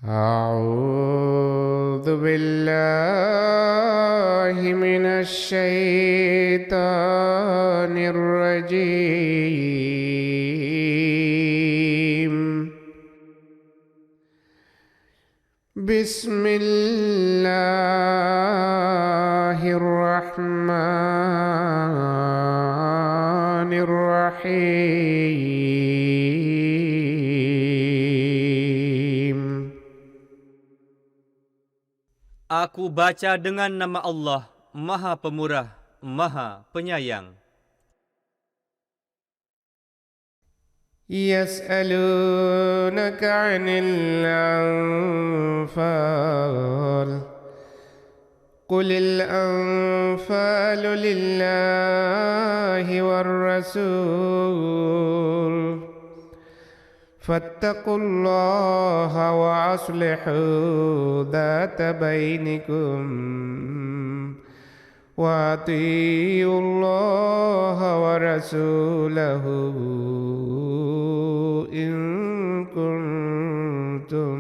أعوذ بالله من الشيطان الرجيم. بسم الله الرحمن الرحيم. Aku baca dengan nama Allah, Maha Pemurah, Maha Penyayang. يسألونك عن الأنفال قل الأنفال لله والرسول فاتقوا الله وأصلحوا ذات بينكم وأطيعوا الله ورسوله إن كنتم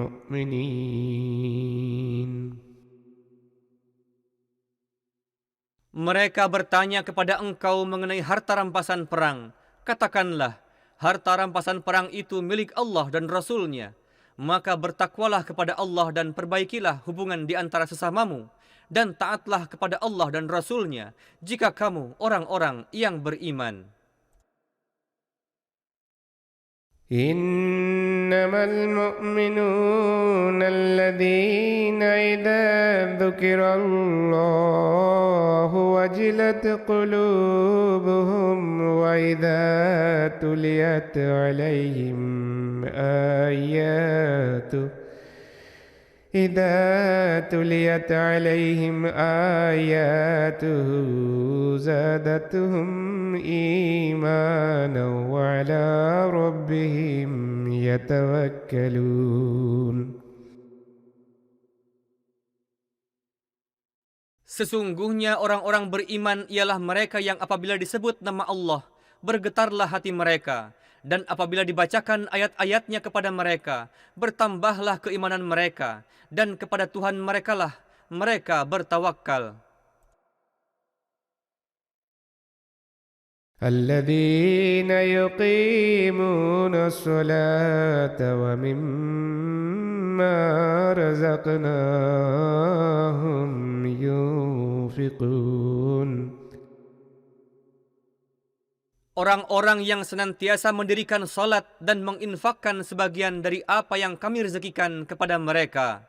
مؤمنين. Mereka bertanya kepada engkau mengenai harta rampasan perang. Katakanlah, harta rampasan perang itu milik Allah dan Rasul-Nya. Maka bertakwalah kepada Allah dan perbaikilah hubungan di antara sesamamu. Dan taatlah kepada Allah dan Rasul-Nya jika kamu orang-orang yang beriman. إنما المؤمنون الذين إذا ذكر الله وجلت قلوبهم وإذا تليت عليهم آياته زادتهم إيمانا وعلى ربهم يتوكلون. Sesungguhnya orang-orang beriman ialah mereka yang apabila disebut nama Allah, bergetarlah hati mereka. Dan apabila dibacakan ayat-ayatnya kepada mereka, bertambahlah keimanan mereka. Dan kepada Tuhan merekalah mereka bertawakal. الذين يقيمون الصلاة ومما رزقناهم ينفقون. Orang-orang yang senantiasa mendirikan salat dan menginfakkan sebagian dari apa yang kami rezekikan kepada mereka.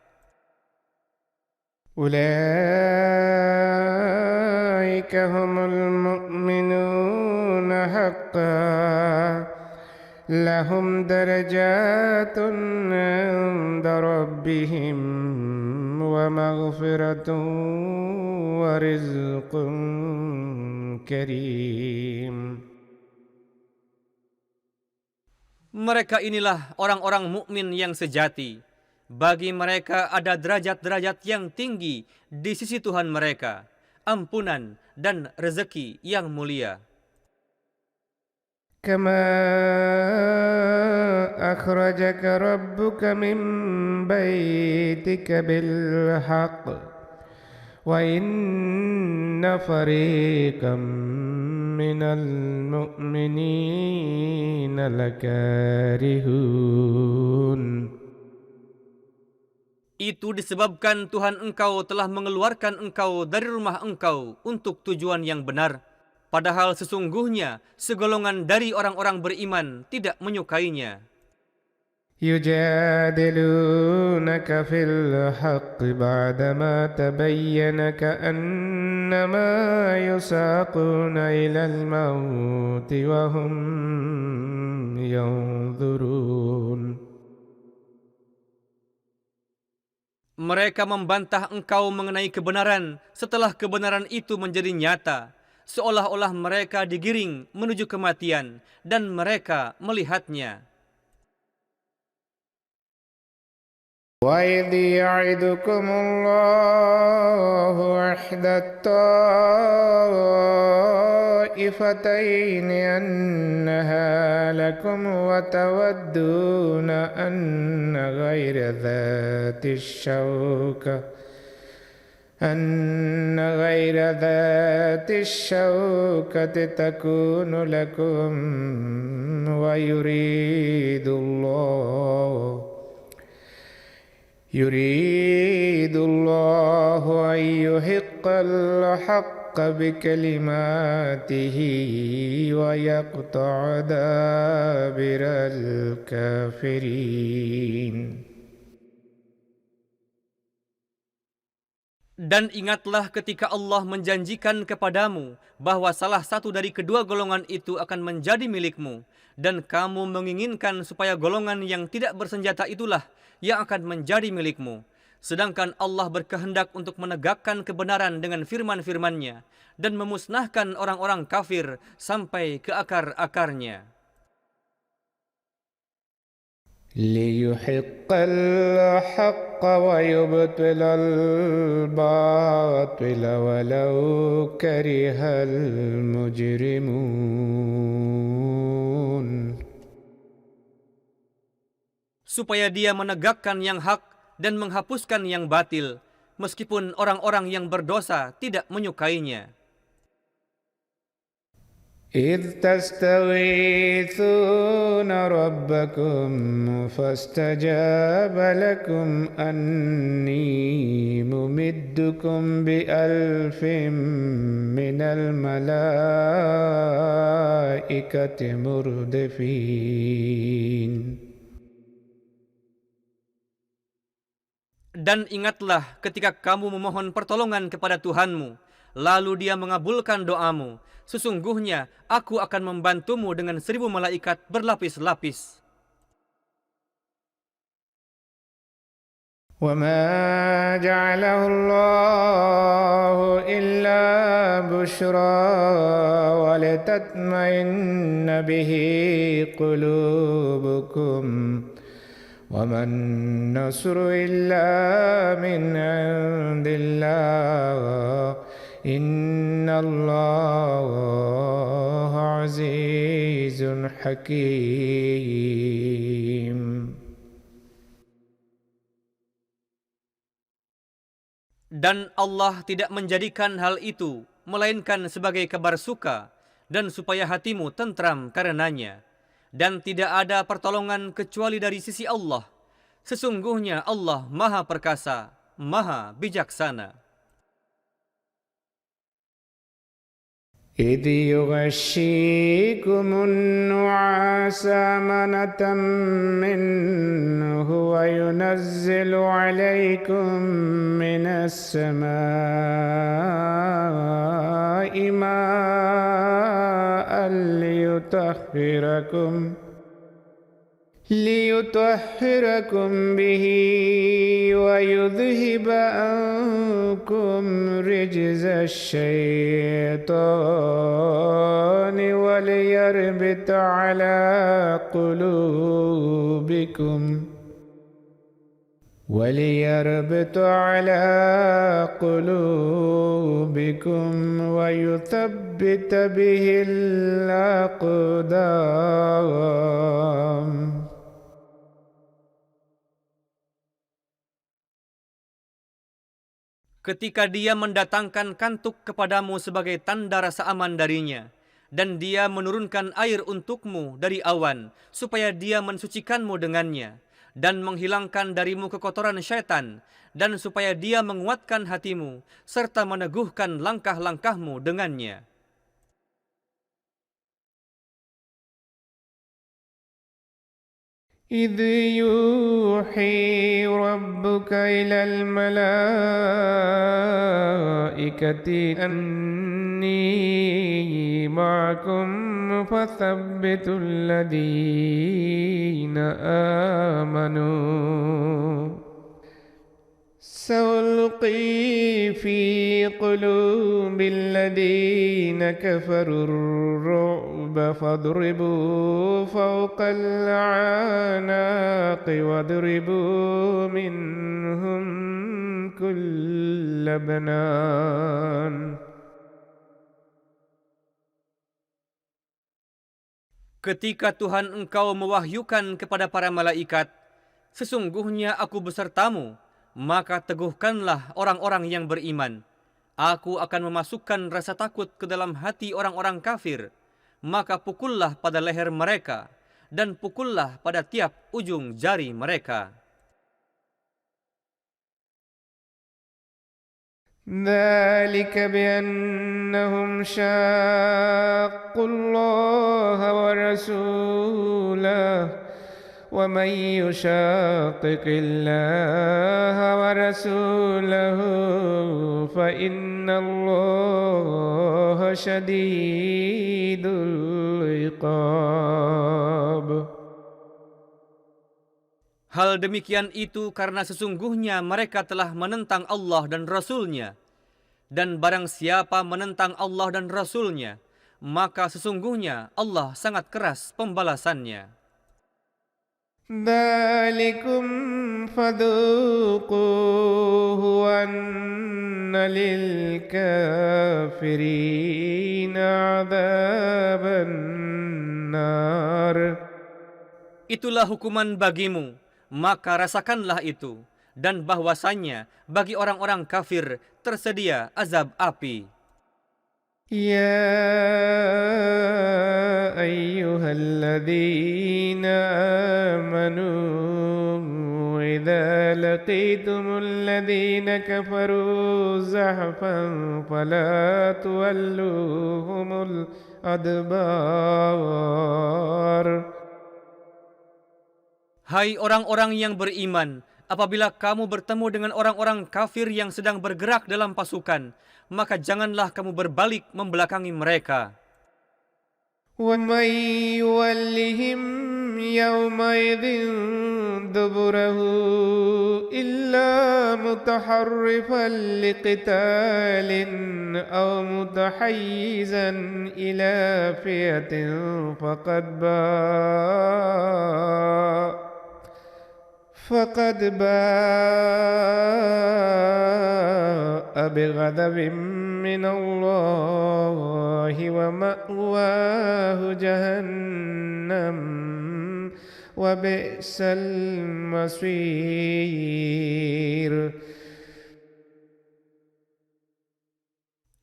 أولئك هم المؤمنون حقا لهم درجات عند ربهم ومغفرة ورزق كريم. Mereka inilah orang-orang mukmin yang sejati. Bagi mereka ada derajat-derajat yang tinggi di sisi Tuhan mereka, ampunan dan rezeki yang mulia. كما أخرجك ربك من بيتك بالحق وإن فريقا من المؤمنين لكارهون. Itu disebabkan Tuhan engkau telah mengeluarkan engkau dari rumah engkau untuk tujuan yang benar. Padahal sesungguhnya segolongan dari orang-orang beriman tidak menyukainya. يجادلونك في الحق بعدما تبين كأنما يساقون إلى الموت وهم ينظرون. Mereka membantah engkau mengenai kebenaran setelah kebenaran itu menjadi nyata, seolah-olah mereka digiring menuju kematian dan mereka melihatnya. وإذ يعدكم الله إحدى الطائفتين أنها لكم وتودون أن غير ذات الشوكة تكون لكم يريد الله أن يحق الحق بكلماته ويقطع دابر الكافرين. Dan ingatlah ketika Allah menjanjikan kepadamu bahwa salah satu dari kedua golongan itu akan menjadi milikmu, dan kamu menginginkan supaya golongan yang tidak bersenjata itulah yang akan menjadi milikmu. Sedangkan Allah berkehendak untuk menegakkan kebenaran dengan firman-firman-Nya dan memusnahkan orang-orang kafir sampai ke akar-akarnya. ليحق الحق ويبطل الباطل ولو كره المجرمون. Supaya dia menegakkan yang hak dan menghapuskan yang batil, meskipun orang-orang yang berdosa tidak menyukainya. إذ تستغيثون ربكم فاستجاب لكم أني ممدكم بألف من الملائكة مردفين. Dan ingatlah ketika kamu memohon pertolongan kepada Tuhanmu, lalu Dia mengabulkan doamu. Sesungguhnya aku akan membantumu dengan 1000 malaikat berlapis-lapis. وما جعله الله إلا بشرى ولتطمئن به قلوبكم وما النصر إلا من عند الله إن الله عزيز حكيم. Dan Allah tidak menjadikan hal itu melainkan sebagai kabar suka dan supaya hatimu tentram karenanya. Dan tidak ada pertolongan kecuali dari sisi Allah. Sesungguhnya Allah Maha Perkasa, Maha Bijaksana. إذ يغشيكم النعاس أمنة منه وينزل عليكم من السماء ماء ليطهركم به ويذهب عنكم رجز الشيطان وليربط على قلوبكم ويثبت به الأقدام. Ketika Dia mendatangkan kantuk kepadamu sebagai tanda rasa aman darinya, dan Dia menurunkan air untukmu dari awan, supaya Dia mensucikanmu dengannya, dan menghilangkan darimu kekotoran syaitan, dan supaya Dia menguatkan hatimu, serta meneguhkan langkah-langkahmu dengannya. إذ يوحي ربك إلى الملائكة أني معكم فثبتوا الذين آمنوا سألقي في قلوب الذين كفروا الرعب فاضربوا فوق الأعناق واضربوا منهم كل بنان. Ketika Tuhan engkau mewahyukan kepada para malaikat, sesungguhnya aku besertamu, maka teguhkanlah orang-orang yang beriman. Aku akan memasukkan rasa takut ke dalam hati orang-orang kafir. Maka pukullah pada leher mereka, dan pukullah pada tiap ujung jari mereka. ذلك بأنهم شاقوا الله ورسوله ومن يشاقق الله ورسوله فإن الله شديد العقاب. Hal demikian itu karena sesungguhnya mereka telah menentang Allah dan Rasul-Nya. Dan barang siapa menentang Allah dan Rasul-Nya, maka sesungguhnya Allah sangat keras pembalasannya. ذلكم فذوقوه وأن للكافرين عذاب النار. Itulah hukuman bagimu, maka rasakanlah itu. Dan bahwasannya bagi orang-orang kafir tersedia azab api. يا أيها الذين آمنوا إذا لقيتم الذين كفروا زحفا فلا تولوهم الأدبار. Hai orang-orang yang beriman, apabila kamu bertemu dengan orang-orang kafir yang sedang bergerak dalam pasukan, maka janganlah kamu berbalik membelakangi mereka. وَمَن يُوَلِّهِمْ يَوْمَئِذٍ دُبُرَهُ إِلَّا مُتَحَرِّفًا لِقِتَالٍ أَوْ مُتَحَيِّزًا إِلَى فِئَةٍ فقد باء بغضب من الله ومأواه جهنم وبئس المصير.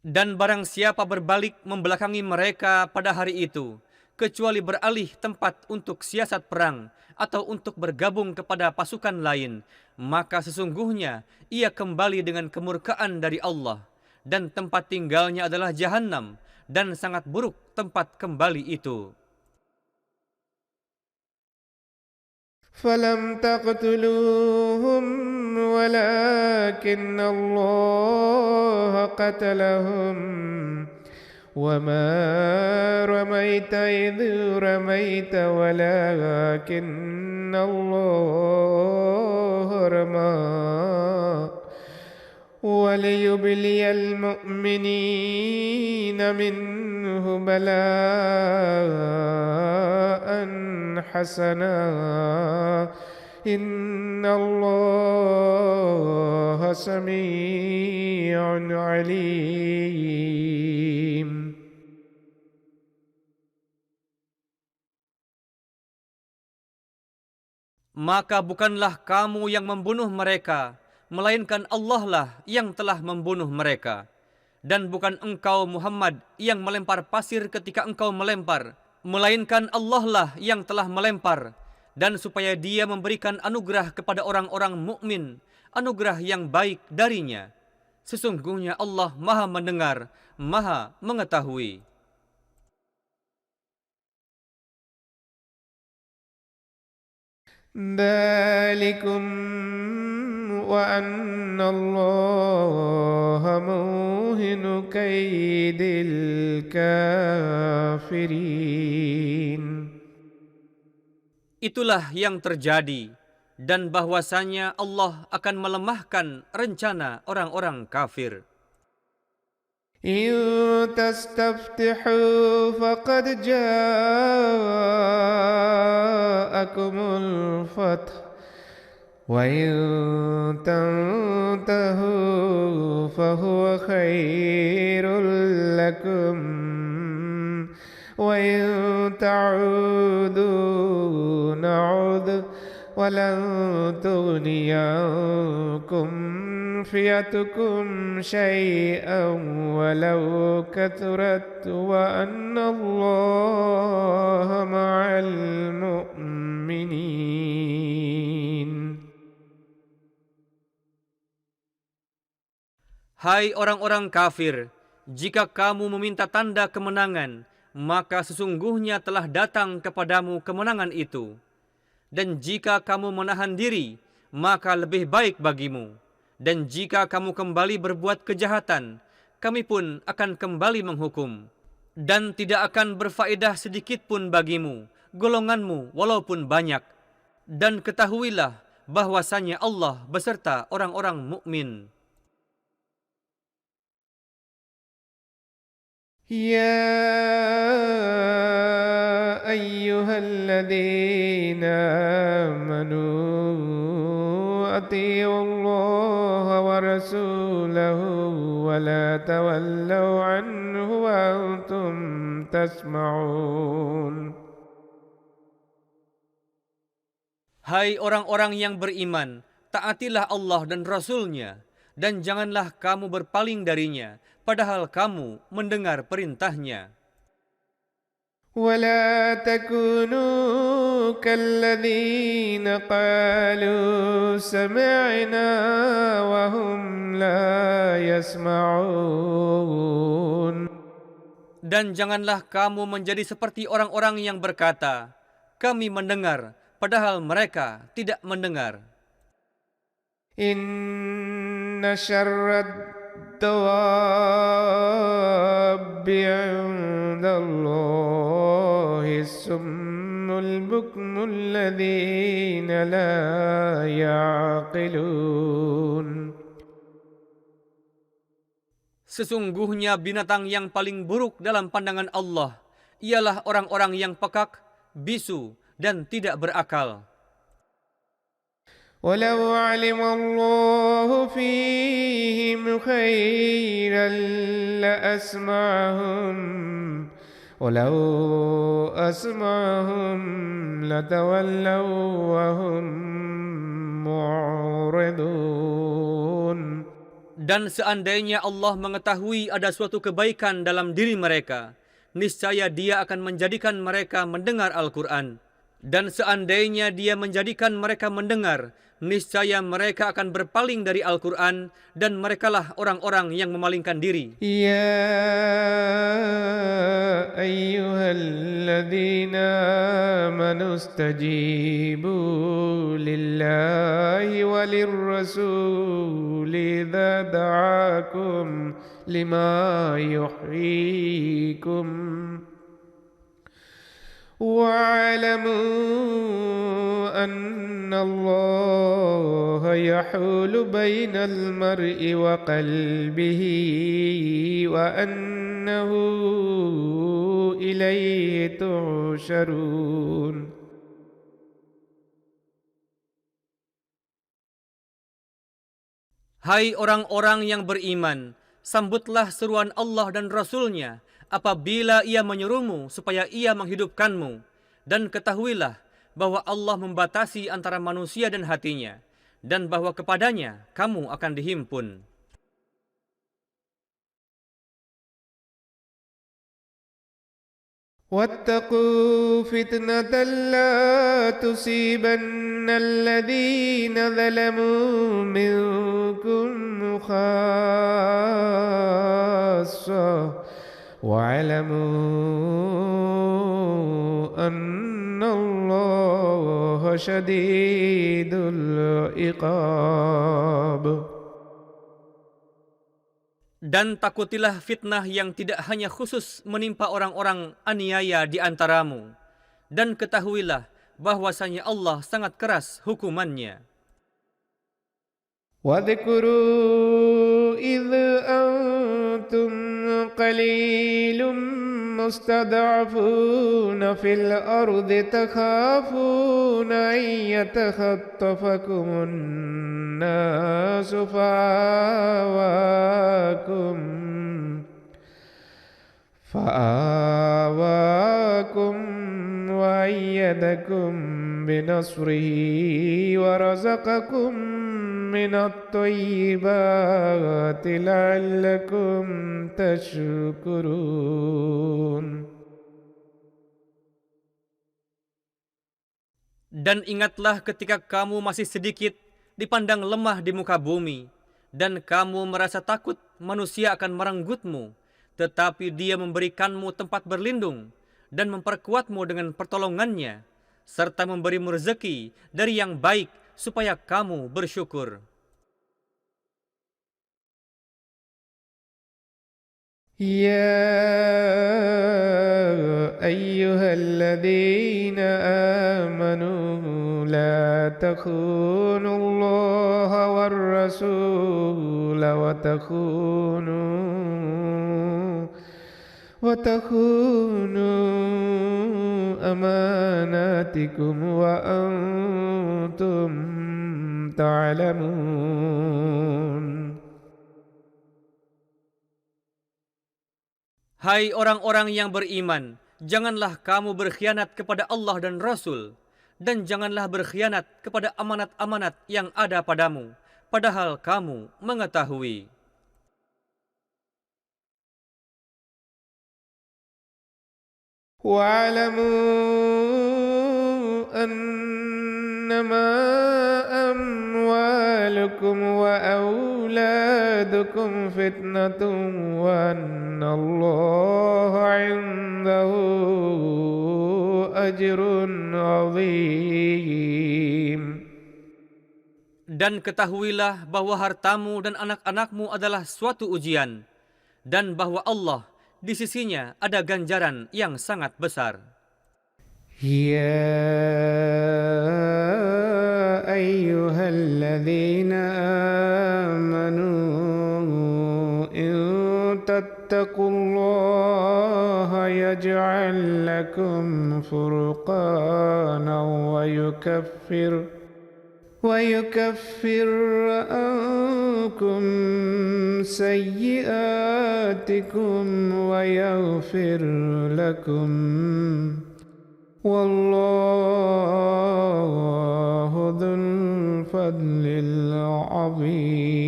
Dan barang siapa berbalik membelakangi mereka pada hari itu, kecuali beralih tempat untuk siasat perang atau untuk bergabung kepada pasukan lain, maka sesungguhnya ia kembali dengan kemurkaan dari Allah, dan tempat tinggalnya adalah Jahannam, dan sangat buruk tempat kembali itu. فلم تقتلوهم ولكن الله قتلهم وما رميت إذ رميت ولكن الله رمى وليبلي المؤمنين منه بلاء حسنا إن الله سميع عليم. Maka bukanlah kamu yang membunuh mereka, melainkan Allah lah yang telah membunuh mereka. Dan bukan engkau Muhammad yang melempar pasir ketika engkau melempar, melainkan Allah lah yang telah melempar. Dan supaya Dia memberikan anugerah kepada orang-orang mukmin, anugerah yang baik darinya. Sesungguhnya Allah Maha mendengar, Maha mengetahui. ذلكم وأن الله موهن كيد الكافرين. Itulah yang terjadi, dan bahwasanya Allah akan melemahkan rencana orang-orang kafir. إن تستفتحوا فقد جاءكم الفتح وإن تنتهوا فهو خير لكم وإن تعودوا نعود ولن تغني عنكم فئتكم شيئا ولو كثرت وأن الله مع المؤمنين. Hai orang-orang kafir, jika kamu meminta tanda kemenangan, maka sesungguhnya telah datang kepadamu kemenangan itu. Dan jika kamu menahan diri, maka lebih baik bagimu. Dan jika kamu kembali berbuat kejahatan, kami pun akan kembali menghukum. Dan tidak akan berfaedah sedikit pun bagimu, golonganmu walaupun banyak. Dan ketahuilah bahwasanya Allah beserta orang-orang mukmin. يا أيها الذين آمنوا أطيعوا الله ورسوله ولا تولوا عنه وأنتم تسمعون. Hai orang-orang yang beriman, taatilah Allah dan Rasul-Nya, dan janganlah kamu berpaling darinya, padahal kamu mendengar perintahnya. ولا تكونوا كالذين قالوا سمعنا وهم لا يسمعون. Dan janganlah kamu menjadi seperti orang-orang yang berkata, kami mendengar, padahal mereka tidak mendengar. Inna syarrad dawabi 'indallahi summul bukmul ladzina la ya'qilun. Sesungguhnya binatang yang paling buruk dalam pandangan Allah ialah orang-orang yang pekak, bisu, dan tidak berakal. Walau 'alima Allahu fihim khairan la asma'ahum walau asma'ahum latawallaw wa hum mu'ridun. Dan seandainya Allah mengetahui ada suatu kebaikan dalam diri mereka, niscaya Dia akan menjadikan mereka mendengar Al-Quran. Dan seandainya Dia menjadikan mereka mendengar, niscaya mereka akan berpaling dari Al-Quran, dan merekalah orang-orang yang memalingkan diri. Ya ayyuhalladzina amanu istajibu lillahi walir rasuli idza da'akum lima yuhyikum. وَاعْلَمُوا أَنَّ اللَّهَ يَحُولُ بَيْنَ الْمَرْءِ وَقَلْبِهِ وَأَنَّهُ إِلَيْهِ تُحْشَرُونَ. Hai orang-orang yang beriman, sambutlah seruan Allah dan Rasul-Nya apabila Ia menyuruhmu supaya Ia menghidupkanmu. Dan ketahuilah bahwa Allah membatasi antara manusia dan hatinya, dan bahwa kepadanya kamu akan dihimpun. واتقوا فتنة لا تصيبن الذين ظلموا منكم خاصة واعلموا أن الله شديد العقاب. Dan takutilah fitnah yang tidak hanya khusus menimpa orang-orang aniaya di antaramu. Dan ketahuilah bahwasanya Allah sangat keras hukumannya. وَاذْكُرُوا إِذْ أَنْتُمْ قَلِيلٌ مستضعفون في الأرض تخافون أن يتخطفكم الناس فآواكم وأيدكم بنصره ورزقكم من الطيبات لعلكم تشكرون. Dan ingatlah ketika kamu masih sedikit dipandang lemah di muka bumi, dan kamu merasa takut manusia akan merenggutmu, tetapi Dia memberikanmu tempat berlindung dan memperkuatmu dengan pertolongannya, serta memberimu rezeki dari yang baik supaya kamu bersyukur. يا أيها الذين آمنوا لا تخونوا الله والرسول وتخونوا أماناتكم وأنتم تعلمون. Hai orang-orang yang beriman, janganlah kamu berkhianat kepada Allah dan Rasul, dan janganlah berkhianat kepada amanat-amanat yang ada padamu, padahal kamu mengetahui. وَاعْلَمُوا أَنَّمَا أَمْوَالُكُمْ وَأَوْلَادُكُمْ فِتْنَةٌ وَأَنَّ اللَّهَ عِندَهُ أَجْرٌ عَظِيمٌ. Dan ketahuilah bahwa hartamu dan anak-anakmu adalah suatu ujian, dan bahwa Allah di sisinya ada ganjaran yang sangat besar. يا أيها الذين آمنوا إن تتقوا الله يجعل لكم فرقانا ويكفر عنكم سيئاتكم ويغفر لكم والله ذو الفضل العظيم.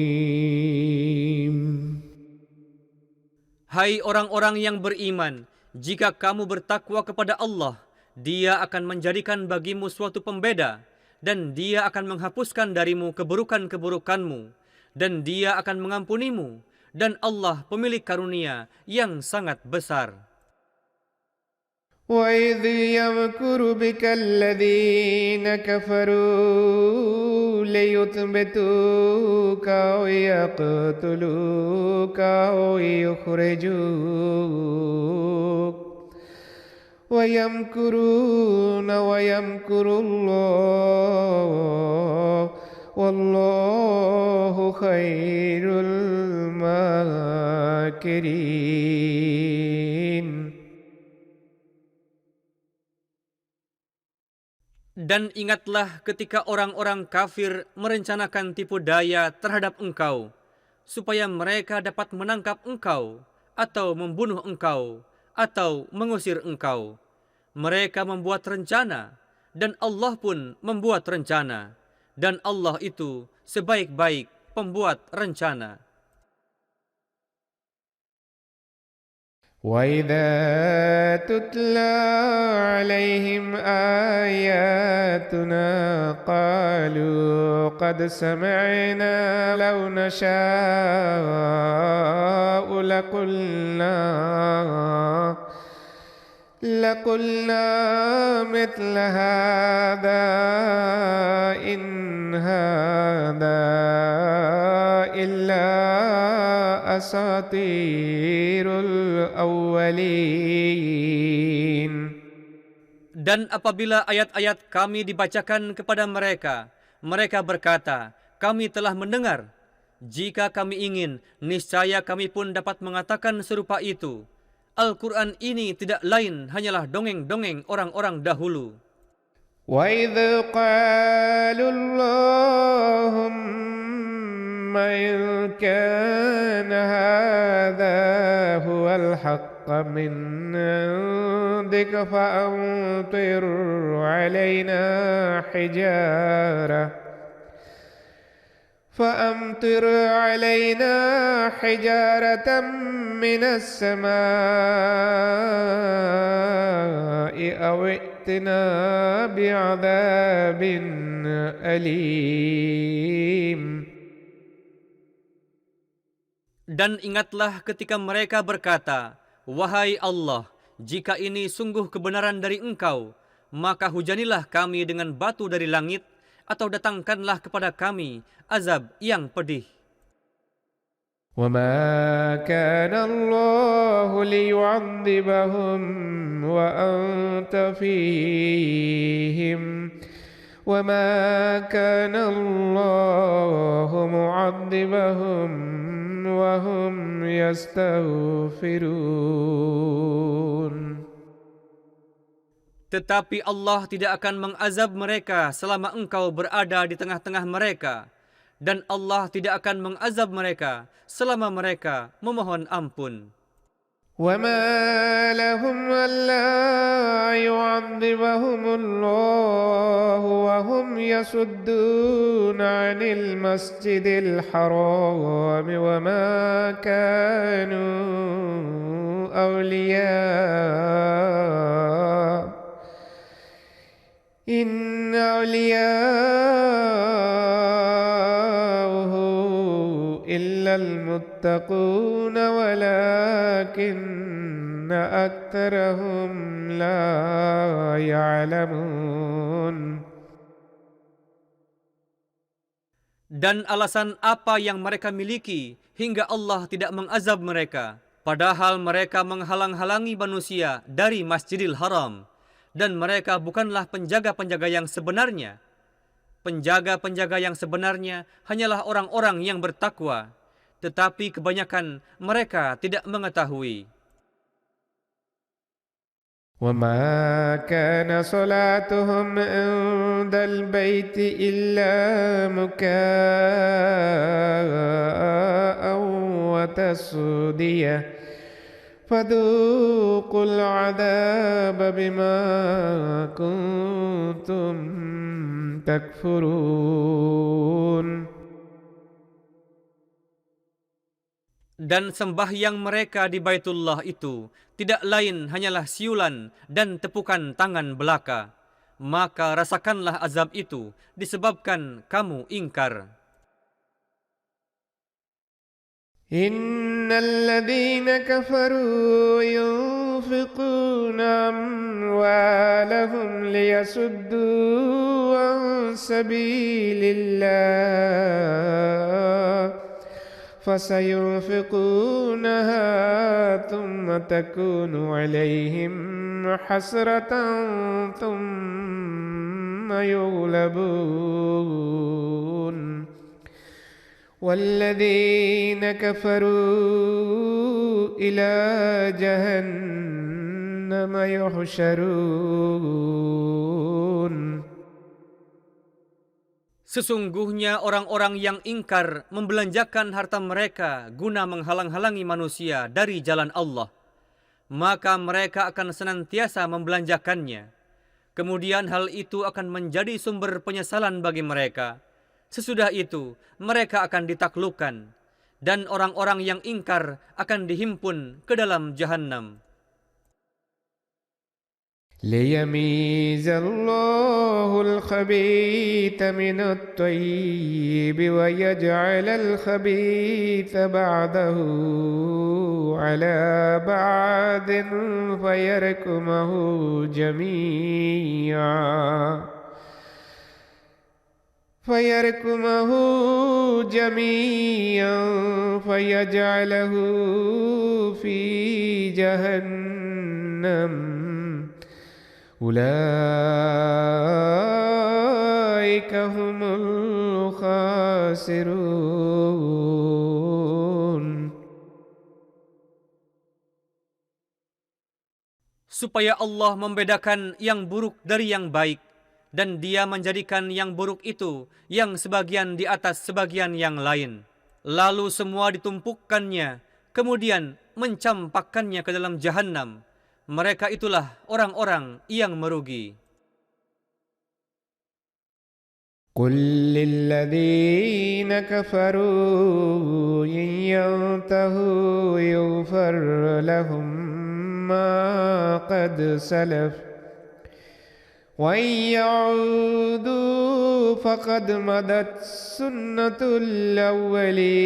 Hai orang-orang yang beriman, jika kamu bertakwa kepada Allah, Dia akan menjadikan bagimu suatu pembeda, dan Dia akan menghapuskan darimu keburukan-keburukanmu, dan Dia akan mengampunimu, dan Allah pemilik karunia yang sangat besar. وَإِذْ يَمْكُرُ بِكَ الَّذِينَ كَفَرُوا لِيُثْبِتُوكَ أَوْ يَقْتُلُوكَ أَوْ يُخْرِجُوكَ وَيَمْكُرُونَ وَيَمْكُرُ اللَّهُ وَاللَّهُ خَيْرُ الْمَاكِرِينَ. Dan ingatlah ketika orang-orang kafir merencanakan tipu daya terhadap engkau, supaya mereka dapat menangkap engkau, atau membunuh engkau, atau mengusir engkau. Mereka membuat rencana, dan Allah pun membuat rencana, dan Allah itu sebaik-baik pembuat rencana. وَإِذَا تُتْلَى عَلَيْهِمْ آيَاتُنَا قَالُوا قَدْ سَمِعْنَا لَوْ نَشَاءُ لَقُلْنَا مِثْلَ هَذَا إِنْ هَذَا إِلَّا asatirul awwalin. Dan apabila ayat-ayat kami dibacakan kepada mereka, mereka berkata, kami telah mendengar. Jika kami ingin, niscaya kami pun dapat mengatakan serupa itu. Al-Quran ini tidak lain hanyalah dongeng-dongeng orang-orang dahulu. وإذ قالوا اللهم إن كان هذا هو الحق من عندك فأمطر علينا حجارة من السماء أو ائتنا بعذاب أليم. Dan ingatlah ketika mereka berkata, "Wahai Allah, jika ini sungguh kebenaran dari Engkau, maka hujanilah kami dengan batu dari langit, atau datangkanlah kepada kami azab yang pedih." وَمَا كَانَ اللَّهُ لِيُعَذِّبَهُمْ وَأَنْتَ فِيهِمْ وَمَا كَانَ اللَّهُ مُعَذِّبَهُمْ وَهُمْ يَسْتَغْفِرُونَ. Tetapi Allah tidak akan mengazab mereka selama engkau berada di tengah-tengah mereka, dan Allah tidak akan mengazab mereka selama mereka memohon ampun. وَمَا لَهُمْ أَلَّا يُعَذِّبَهُمُ اللَّهُ وَهُمْ يَصُدُّونَ عَنِ الْمَسْجِدِ الْحَرَامِ وَمَا كَانُوا أَوْلِيَاءَهُ إِنَّ أَوْلِيَاءَهُ إِلَّا الْمُتَّقُونَ وَلَكِنَّ أَكْثَرَهُمْ لَا يَعْلَمُونَ. Dan alasan apa yang mereka miliki hingga Allah tidak mengazab mereka, padahal mereka menghalang-halangi manusia dari Masjidil Haram, dan mereka bukanlah penjaga-penjaga yang sebenarnya. Penjaga-penjaga yang sebenarnya hanyalah orang-orang yang bertakwa, tetapi kebanyakan mereka tidak mengetahui. وَمَا كَانَ صَلَاتُهُمْ عِندَ الْبَيْتِ إِلَّا مُكَاءً وَتَصْدِيَةً فَذُوقُوا الْعَذَابَ بِمَا كُنتُمْ تَكْفُرُونَ. Dan sembahyang mereka di Baitullah itu tidak lain hanyalah siulan dan tepukan tangan belaka. Maka rasakanlah azab itu disebabkan kamu ingkar. Innal ladzina kafaru yunfiquna amwalahum liyasuddu an sabilillah فسينفقونها ثم تكون عليهم حسرة ثم يغلبون والذين كفروا إلى جهنم يحشرون. Sesungguhnya orang-orang yang ingkar membelanjakan harta mereka guna menghalang-halangi manusia dari jalan Allah, maka mereka akan senantiasa membelanjakannya. Kemudian hal itu akan menjadi sumber penyesalan bagi mereka. Sesudah itu mereka akan ditaklukkan, dan orang-orang yang ingkar akan dihimpun ke dalam Jahannam. ليميز الله الخبيث من الطيب ويجعل الخبيث بعده على بعض فيركمه جميعا فيجعله في جهنم أولئك هم الخاسرون. supaya Allah membedakan yang buruk dari yang baik, dan Dia menjadikan yang buruk itu yang sebagian di atas sebagian yang lain. Lalu semua ditumpukkannya, kemudian mencampakkannya ke dalam jahanam. Mereka itulah orang-orang yang merugi. قل للذين كفروا إن ينتهوا يغفر لهم ما قد سلف وإن يعودوا فقد مضت سنة الأولين.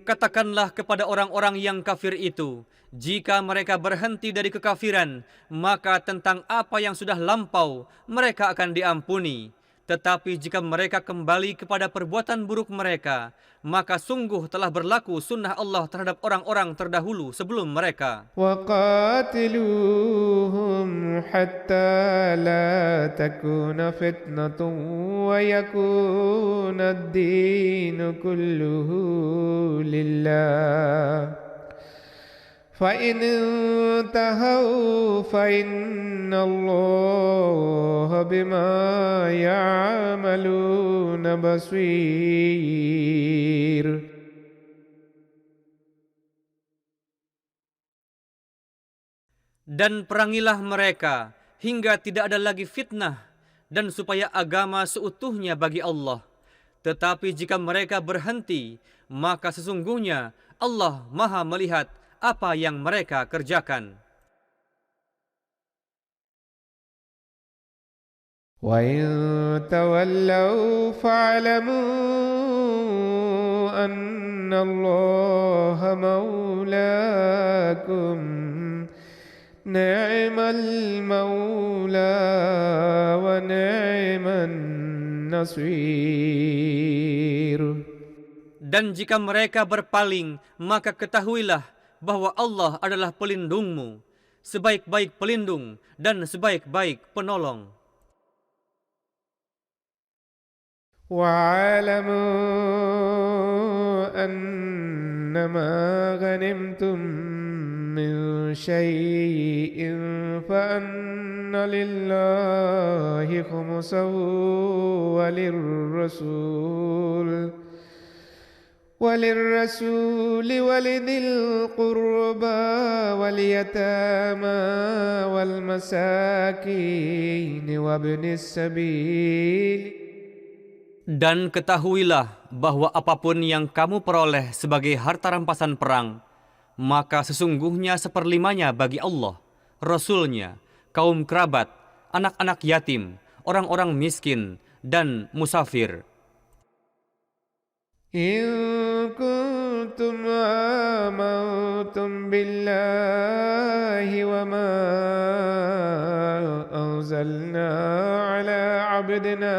Katakanlah kepada orang-orang yang kafir itu, jika mereka berhenti dari kekafiran, maka tentang apa yang sudah lampau, mereka akan diampuni. Tetapi jika mereka kembali kepada perbuatan buruk mereka, maka sungguh telah berlaku sunnah Allah terhadap orang-orang terdahulu sebelum mereka. وقاتلوهم حتى لا تكون فتنة ويكون الدين كله لله فإن انتهوا فإن الله بما يعملون بصير. Dan perangilah mereka hingga tidak ada lagi fitnah, dan supaya agama seutuhnya bagi Allah. Tetapi jika mereka berhenti, maka sesungguhnya Allah Maha melihat apa yang mereka kerjakan. وَإِن تَوَلَّوْا فَاعْلَمُوا أَنَّ اللَّهَ مَوْلَاكُمْ نِعْمَ الْمَوْلَى وَنِعْمَ النَّصِيرُ. Dan jika mereka berpaling, maka ketahuilah bahwa Allah adalah pelindungmu, sebaik-baik pelindung dan sebaik-baik penolong. وَاعْلَمُوا أَنَّمَا غَنِمْتُم مِّن شَيْءٍ فَأَنَّ لِلَّهِ خُمُسَهُ وللرسول ولذي القربى واليتامى والمساكين وابن السبيل. Dan ketahuilah bahwa apapun yang kamu peroleh sebagai harta rampasan perang, maka sesungguhnya seperlimanya bagi Allah, Rasul-Nya, kaum kerabat, anak-anak yatim, orang-orang miskin, dan musafir. إن كنتم آمنتم بالله وما أنزلنا على عبدنا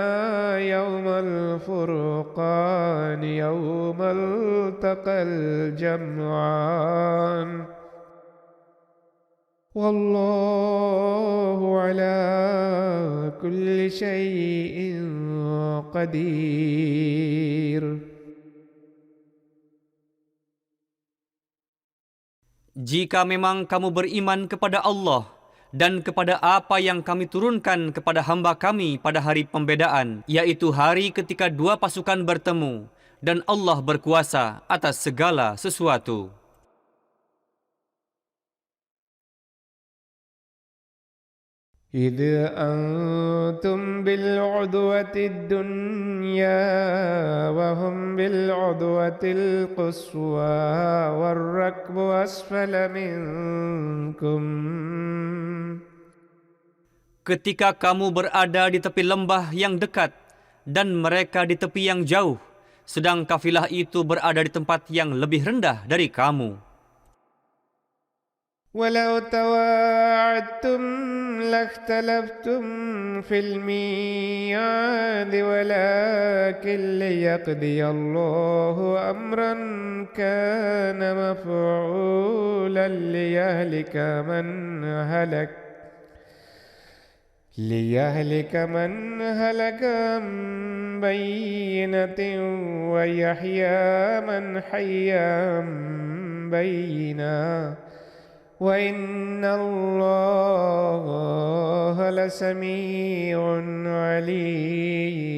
يوم الفرقان يوم التقى الجمعان والله على كل شيء قدير. Jika memang kamu beriman kepada Allah dan kepada apa yang kami turunkan kepada hamba kami pada hari pembedaan, yaitu hari ketika dua pasukan bertemu, dan Allah berkuasa atas segala sesuatu. إذ أنتم بالعدوة الدنيا وهم بالعدوة القصوى والركب أسفل منكم. Ketika kamu berada di tepi lembah yang dekat dan mereka di tepi yang jauh, sedang kafilah itu berada di tempat yang lebih rendah dari kamu. ولو تواعدتم لاختلفتم في الميعاد ولكن ليقضي الله أمرا كان مفعولا ليهلك من هلك عن بينة ويحيى من حي عن بينة وإن الله لسميع عليم.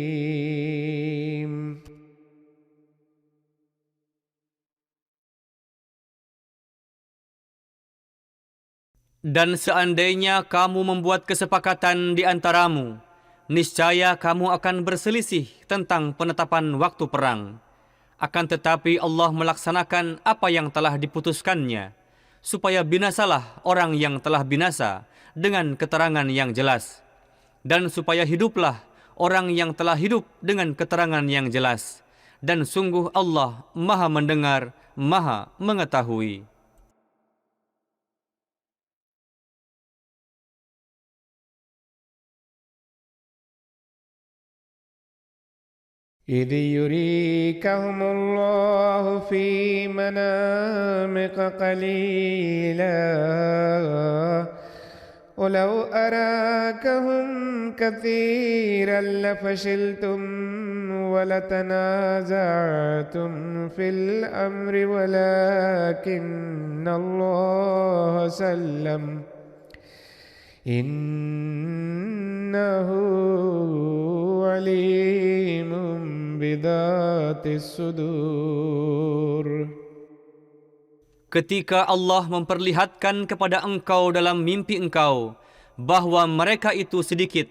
Dan seandainya kamu membuat kesepakatan di antaramu, niscaya kamu akan berselisih tentang penetapan waktu perang. Akan tetapi Allah melaksanakan apa yang telah diputuskannya, supaya binasalah orang yang telah binasa dengan keterangan yang jelas, dan supaya hiduplah orang yang telah hidup dengan keterangan yang jelas. Dan sungguh Allah Maha mendengar, Maha mengetahui. إذ يريكهم الله في منامك قليلا ولو أراكهم كثيرا لفشلتم ولتنازعتم في الأمر ولكن الله سلم إنه عليم بذات الصدور. Ketika Allah memperlihatkan kepada engkau dalam mimpi engkau bahwa mereka itu sedikit,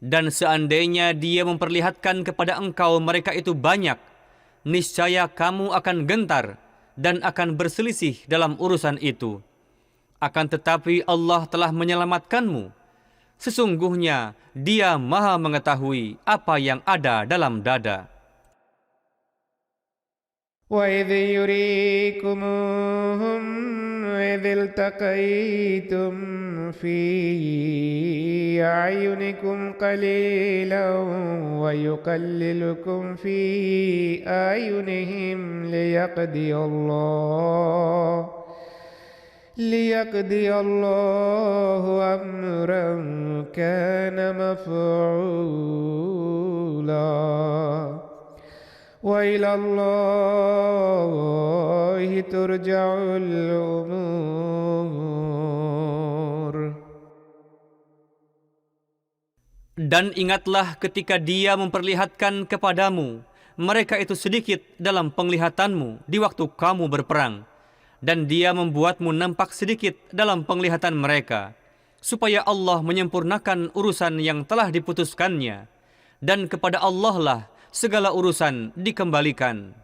dan seandainya Dia memperlihatkan kepada engkau mereka itu banyak, niscaya kamu akan gentar dan akan berselisih dalam urusan itu. Akan tetapi Allah telah menyelamatkanmu. Sesungguhnya Dia Maha mengetahui apa yang ada dalam dada. وَإِذْ يُرِيكُمُوهُمْ إِذِ الْتَقَيْتُمْ فِي أَعْيُنِكُمْ قَلِيلًا وَيُقَلِّلُكُمْ فِي أَعْيُنِهِمْ لِيَقْضِيَ اللَّهُ أَمْرًا كَانَ مَفْعُولًا وَإِلَى اللَّهِ تُرْجَعُ الْأُمُورُ. Dan ingatlah ketika Dia memperlihatkan kepadamu mereka itu sedikit dalam penglihatanmu di waktu kamu berperang, dan Dia membuatmu nampak sedikit dalam penglihatan mereka, supaya Allah menyempurnakan urusan yang telah diputuskannya, dan kepada Allah lah segala urusan dikembalikan.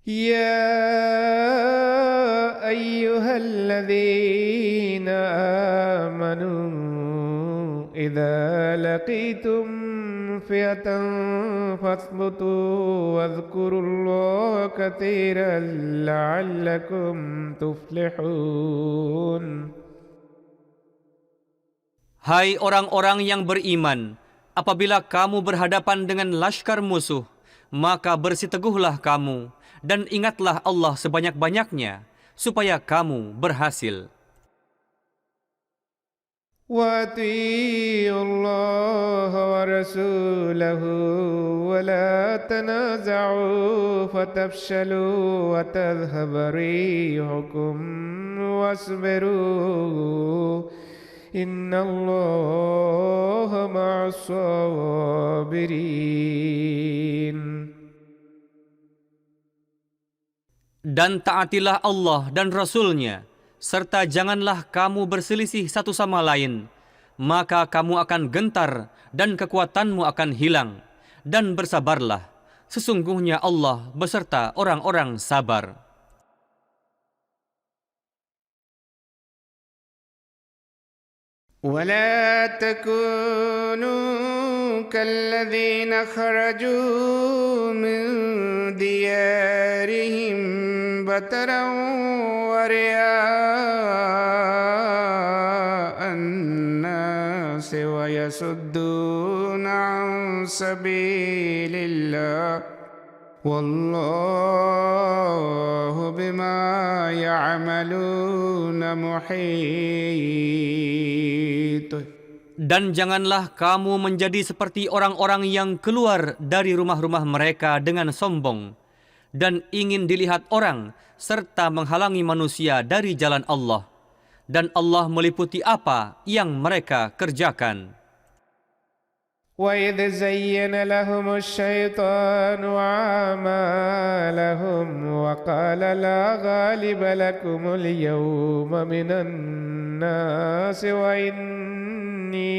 Ya ayyuhalladzina amanu idza laqitum fi'atan fathbutu wadhkurullaha katsiran la'allakum tuflihun. Hai orang-orang yang beriman, apabila kamu berhadapan dengan laskar musuh, maka bersiteguhlah kamu, dan ingatlah Allah sebanyak-banyaknya, supaya kamu berhasil. Wa atiiullaha wa rasulahu wa la tanaza'u fatafshalu wa tadhhaba rihukum wasbiru. Innallaha ma'as-sabirin. Dan taatilah Allah dan Rasul-Nya, serta janganlah kamu berselisih satu sama lain, maka kamu akan gentar dan kekuatanmu akan hilang. Dan bersabarlah, sesungguhnya Allah beserta orang-orang sabar. ولا تكونوا كالذين خرجوا من ديارهم بطرا ورئاء الناس ويصدون عن سبيل الله والله بما يعملون محيط. Dan janganlah kamu menjadi seperti orang-orang yang keluar dari rumah-rumah mereka dengan sombong, dan ingin dilihat orang serta menghalangi manusia dari jalan Allah. Dan Allah meliputi apa yang mereka kerjakan. وإذ زين لهم الشيطان أعمالهم وقال لا غالب لكم اليوم من الناس وإني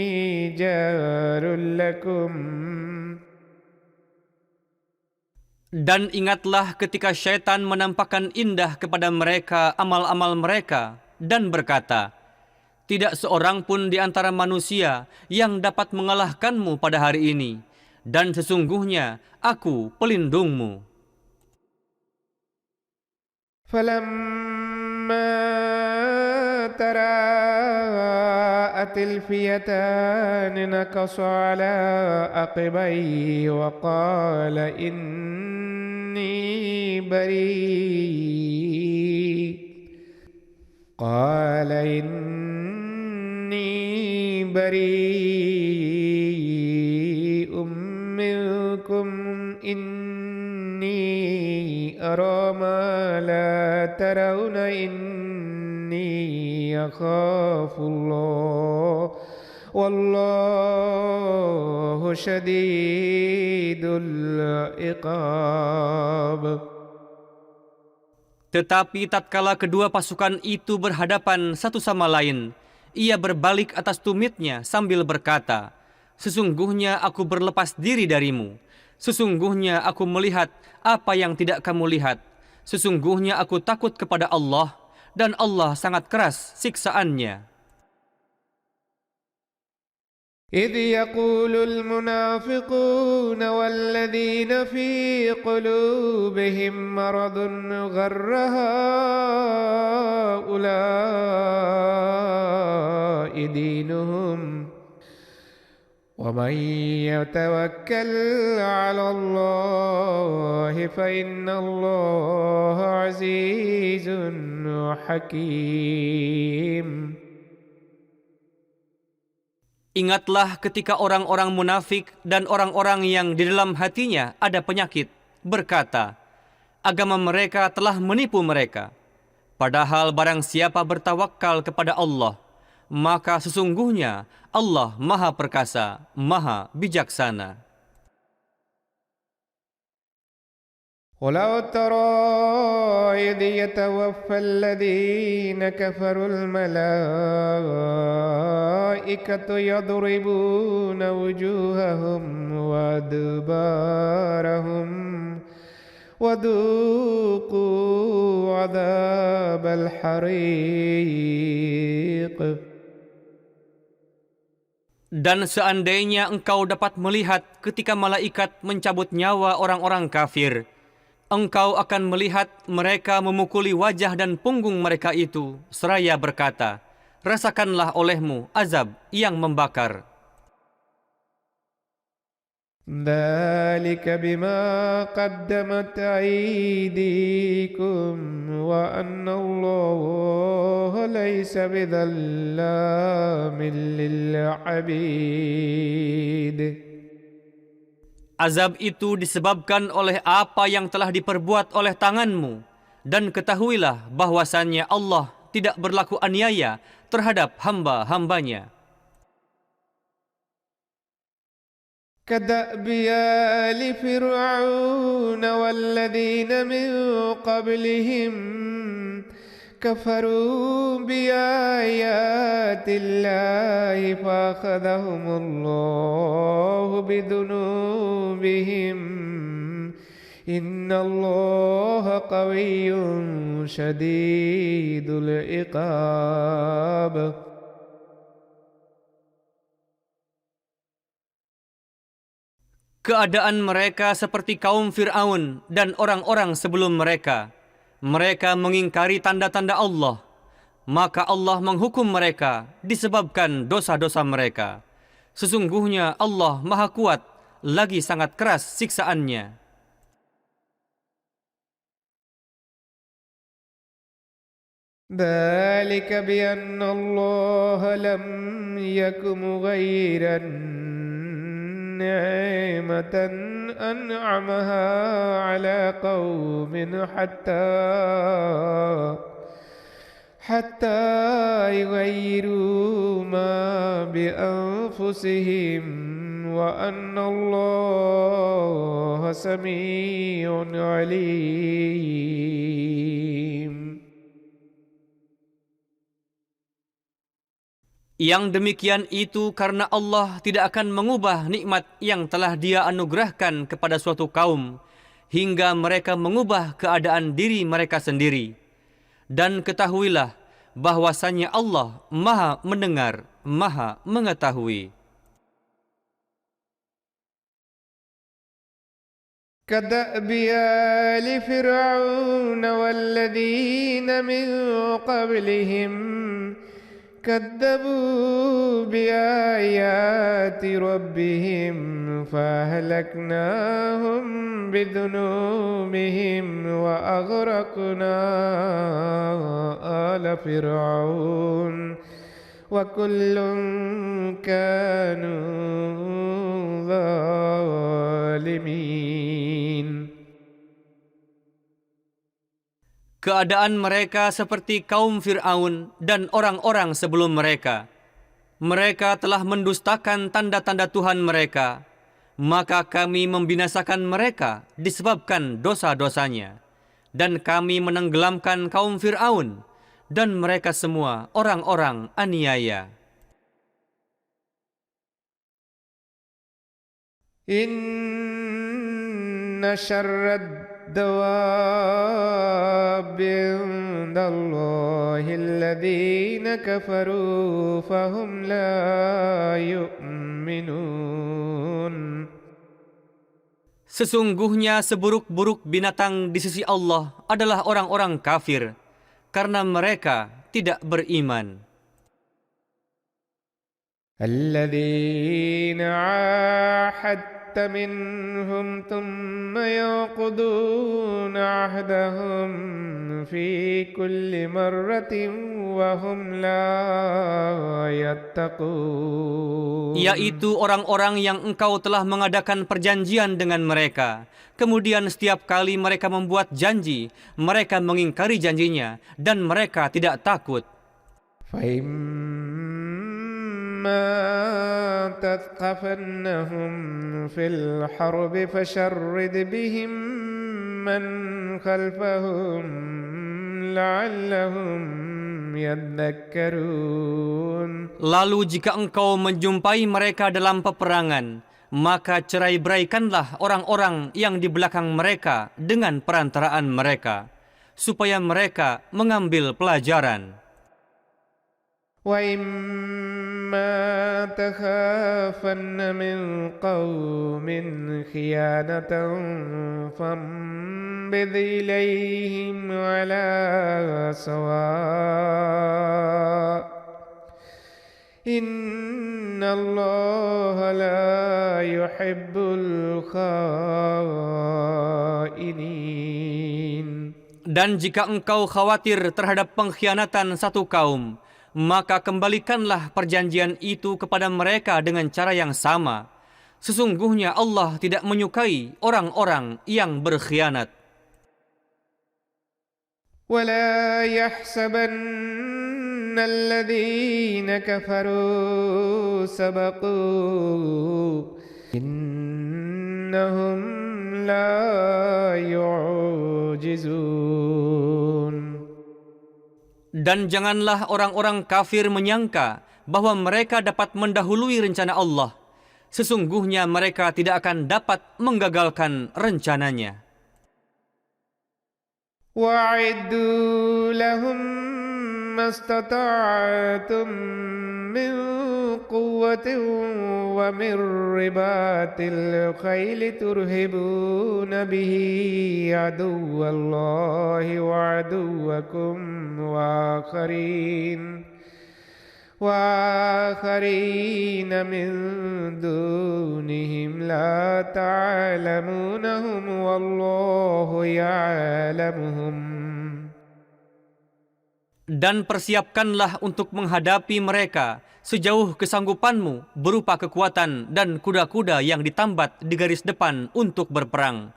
جار لكم. Dan ingatlah ketika syaitan menampakkan indah kepada mereka amal-amal mereka dan berkata, tidak seorang pun di antara manusia yang dapat mengalahkanmu pada hari ini, dan sesungguhnya aku pelindungmu. فلما تراءت الفئتان نكص على عقبيه وقال إني بريء منكم إني أرى ما لا ترون إني أخاف الله والله شديد العقاب. Tetapi tatkala kedua pasukan itu berhadapan satu sama lain, ia berbalik atas tumitnya sambil berkata, sesungguhnya aku berlepas diri darimu. Sesungguhnya aku melihat apa yang tidak kamu lihat. Sesungguhnya aku takut kepada Allah, dan Allah sangat keras siksaannya. إذ يقول المنافقون والذين في قلوبهم مرض غر هؤلاء دينهم ومن يتوكل على الله فإن الله عزيز حكيم. Ingatlah ketika orang-orang munafik dan orang-orang yang di dalam hatinya ada penyakit berkata, agama mereka telah menipu mereka. Padahal barang siapa bertawakal kepada Allah, maka sesungguhnya Allah Maha Perkasa, Maha Bijaksana. ولو ترى إذ يتوفى الذين كفروا الملائكة يضربون وجوههم وأدبارهم وذوقوا عذاب الحريق. Dan seandainya engkau dapat melihat ketika malaikat mencabut nyawa orang-orang kafir, engkau akan melihat mereka memukuli wajah dan punggung mereka itu, seraya berkata, rasakanlah olehmu azab yang membakar. ذلك بما قدمت أيديكم وأن الله ليس بظلام للعبيد. Azab itu disebabkan oleh apa yang telah diperbuat oleh tanganmu. Dan ketahuilah bahwasannya Allah tidak berlaku aniaya terhadap hamba-hambanya. كدأب آل فرعون والذين من قبلهم كفروا بآيات الله فأخذهم الله بذنوبهم إن الله قوي شديد العقاب. Keadaan mereka seperti kaum Fir'aun dan orang-orang sebelum mereka. Mereka mengingkari tanda-tanda Allah, maka Allah menghukum mereka disebabkan dosa-dosa mereka. Sesungguhnya Allah Maha Kuat, lagi sangat keras siksaannya. ذلك بأن الله لم يك مغيرا نعمة أنعمها على قوم حتى يغيروا ما بأنفسهم وأن الله سميع عليم. Yang demikian itu karena Allah tidak akan mengubah nikmat yang telah Dia anugerahkan kepada suatu kaum hingga mereka mengubah keadaan diri mereka sendiri. Dan ketahuilah bahwasannya Allah Maha mendengar, Maha mengetahui. كدأب آل فرعون والذين من قبلهم كذبوا بآيات ربهم فأهلكناهم بذنوبهم وأغرقنا آل فرعون وكل كانوا ظالمين. Keadaan mereka seperti kaum Fir'aun dan orang-orang sebelum mereka. Mereka telah mendustakan tanda-tanda Tuhan mereka. Maka kami membinasakan mereka disebabkan dosa-dosanya. Dan kami menenggelamkan kaum Fir'aun. Dan mereka semua orang-orang aniaya. Inna syarrad الدواب عند الله الذين كفروا فهم لا يؤمنون. Sesungguhnya seburuk-buruk binatang di sisi Allah adalah orang-orang kafir, karena mereka tidak beriman. الذين عاهدت منهم ثم ينقضون عهدهم في كل مرة وهم لا يتقون. Yaitu orang-orang yang engkau telah mengadakan perjanjian dengan mereka. Kemudian setiap kali mereka membuat janji, mereka mengingkari janjinya dan mereka tidak takut. ما تثقفنهم في الحرب فشرد بهم من خلفهم لعلهم يذكرون. Lalu jika engkau menjumpai mereka dalam peperangan, maka cerai-beraikanlah orang-orang yang di belakang mereka dengan perantaraan mereka, supaya mereka mengambil pelajaran. وَإِمَّا تَخَافَنَّ مِنْ قَوْمٍ خِيَانَةً فَانبِذْ إِلَيْهِمْ عَلَى سَوَاءٍ إِنَّ اللَّهَ لَا يُحِبُّ الْخَائِنِينَ. Dan jika engkau khawatir terhadap pengkhianatan satu kaum, maka kembalikanlah perjanjian itu kepada mereka dengan cara yang sama. Sesungguhnya Allah tidak menyukai orang-orang yang berkhianat. وَلَا يَحْسَبَنَّ الَّذِينَ كَفَرُوا سَبَقُوا إِنَّهُمْ لَا يُعْجِزُونَ. Dan janganlah orang-orang kafir menyangka bahwa mereka dapat mendahului rencana Allah. Sesungguhnya mereka tidak akan dapat menggagalkan rencananya. وَأَعِدُّوا لَهُم مَّا اسْتَطَعْتُم مِّن قُوَّةٍ وَمِن رِّبَاطِ الْخَيْلِ تُرْهِبُونَ بِهِ عَدُوَّ اللَّهِ وَعَدُوَّكُمْ وآخرين من دونهم لا تعلمونهم والله يعلمهم. Dan persiapkanlah untuk menghadapi mereka sejauh kesanggupanmu berupa kekuatan dan kuda-kuda yang ditambat di garis depan untuk berperang.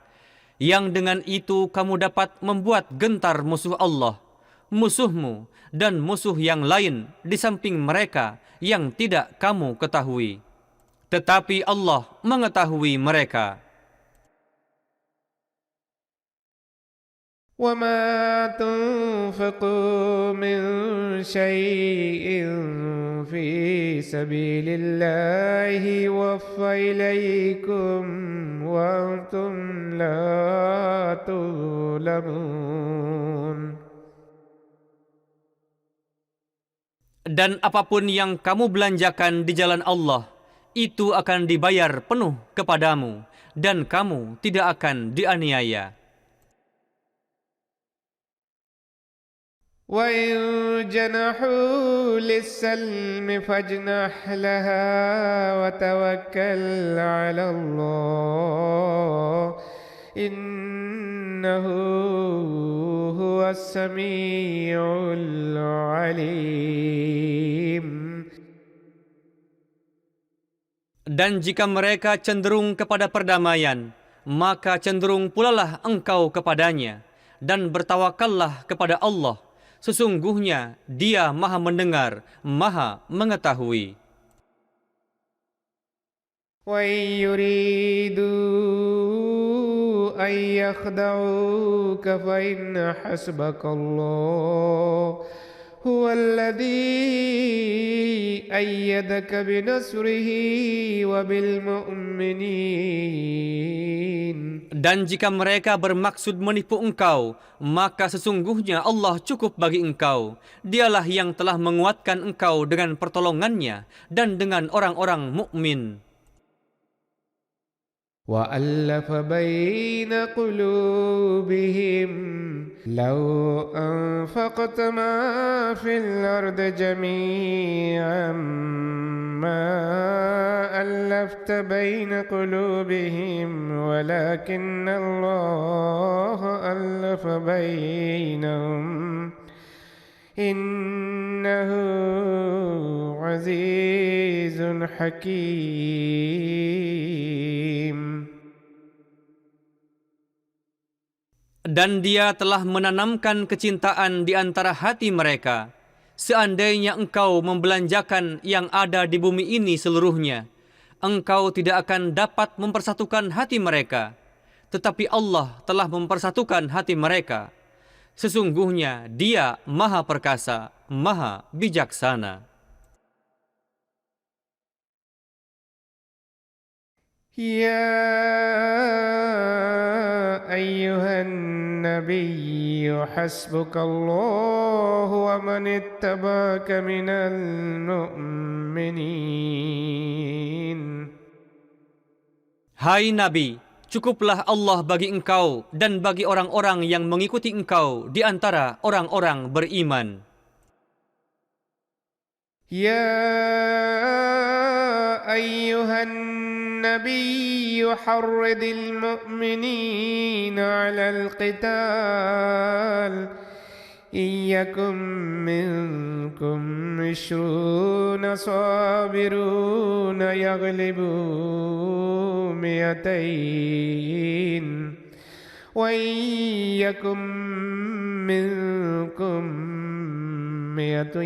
Yang dengan itu kamu dapat membuat gentar musuh Allah, musuhmu dan musuh yang lain di samping mereka yang tidak kamu ketahui. Tetapi Allah mengetahui mereka. وما تنفقوا من شيء في سبيل الله يوفى إليكم وأنتم لا تظلمون. Dan apapun yang kamu belanjakan di jalan Allah, itu akan dibayar penuh kepadamu, dan kamu tidak akan dianiaya. وَإِن جَنَحُوا لِلسَّلْمِ فَاجْنَحْ لَهَا وَتَوَكَّلْ عَلَى اللَّهِ إِنَّهُ هُوَ السَّمِيعُ الْعَلِيمُ. Dan jika mereka cenderung kepada perdamaian, maka cenderung pulalah engkau kepadanya, dan bertawakallah kepada Allah. Sesungguhnya Dia Maha Mendengar, Maha Mengetahui. وَإِن يُرِيدُوا أَن يَخْدَعُوكَ فَإِنَّ حَسْبَكَ اللَّهُ هُوَ الَّذِي أَيَّدَكَ بِنَصْرِهِ وَبِالْمُؤْمِنِينَ. Dan jika mereka bermaksud menipu engkau, maka sesungguhnya Allah cukup bagi engkau. Dialah yang telah menguatkan engkau dengan pertolongannya dan dengan orang-orang mukmin. وَأَلَّفَ بَيْنَ قُلُوبِهِمْ لَوْ أَنفَقْتَ مَا فِي الْأَرْضِ جَمِيعًا مَا أَلَّفْتَ بَيْنَ قُلُوبِهِمْ وَلَكِنَّ اللَّهَ أَلَّفَ بَيْنَهُمْ إِنَّهُ عَزِيزٌ حَكِيمٌ. Dan Dia telah menanamkan kecintaan di antara hati mereka. Seandainya engkau membelanjakan yang ada di bumi ini seluruhnya, engkau tidak akan dapat mempersatukan hati mereka. Tetapi Allah telah mempersatukan hati mereka. Sesungguhnya Dia Maha Perkasa, Maha Bijaksana. يا أيها النبي حسبك الله ومن اتبعك من المؤمنين. Hai Nabi, cukuplah Allah bagi engkau dan bagi orang-orang yang mengikuti engkau di antara orang-orang beriman. يا أيها النبي حرض المؤمنين على القتال إن يكن منكم 20 صابرون يغلبوا 200 وإن يكن منكم 100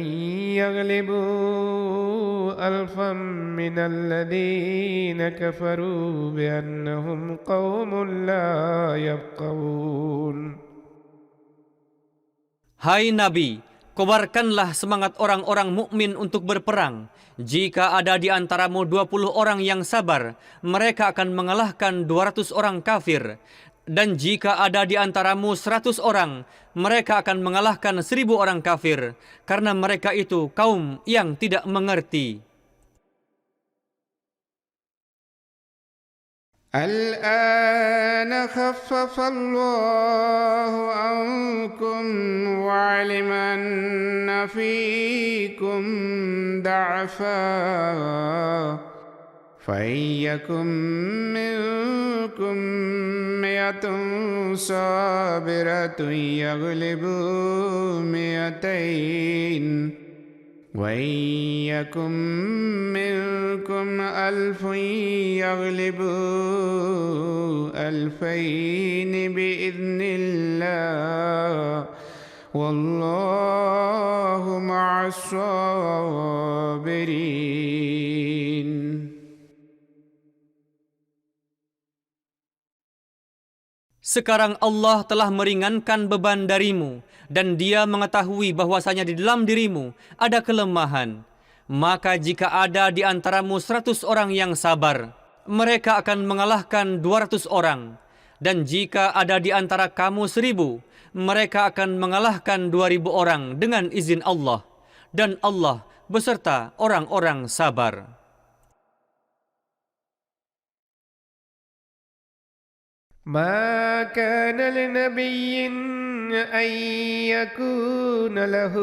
يغلبوا 1000 من الذين كفروا بأنهم قوم لا يفقهون. Hai Nabi, kobarkanlah semangat orang-orang mukmin untuk berperang. Jika ada di antaramu 20 orang yang sabar, mereka akan mengalahkan 200 orang kafir. Dan jika ada di antaramu 100 orang, mereka akan mengalahkan 1000 orang kafir, karena mereka itu kaum yang tidak mengerti. الآن خفف الله عنكم وعلم أن فيكم ضعفا فإن يكن منكم 100 صابرة يغلبوا 200 وإن يكن منكم ألف يغلبوا ألفين بإذن الله والله مع الصابرين. Sekarang Allah telah meringankan beban darimu dan Dia mengetahui bahwasanya di dalam dirimu ada kelemahan. Maka jika ada di antaramu 100 orang yang sabar, mereka akan mengalahkan 200 orang. Dan jika ada di antara kamu 1000, mereka akan mengalahkan 2000 orang dengan izin Allah. Dan Allah beserta orang-orang sabar. ما كان لنبي أن يكون له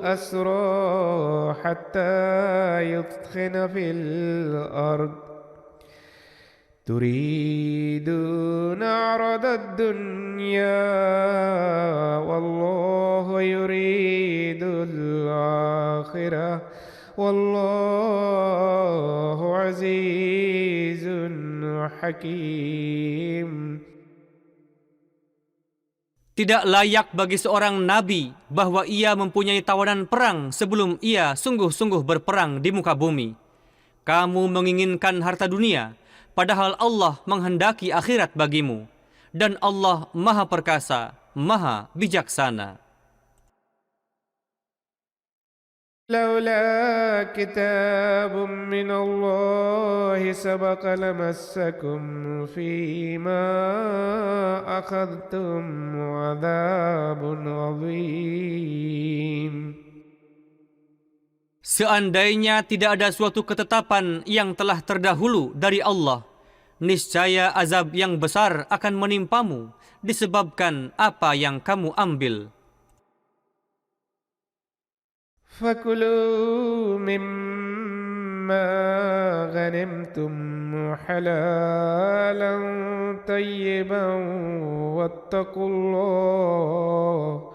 أسرى حتى يثخن في الأرض تريدون عرض الدنيا والله يريد الآخرة والله عزيز حكيم. Tidak layak bagi seorang nabi bahwa ia mempunyai tawanan perang sebelum ia sungguh-sungguh berperang di muka bumi. Kamu menginginkan harta dunia, padahal Allah menghendaki akhirat bagimu. Dan Allah Maha Perkasa, Maha Bijaksana. لولا كتاب من الله سبق لمسكم فيما أخذتم عذاب عظيم. Seandainya tidak ada suatu ketetapan yang telah terdahulu dari Allah, niscaya azab yang besar akan menimpamu disebabkan apa yang kamu ambil. فكلوا مما غنمتم حلالا طيبا واتقوا الله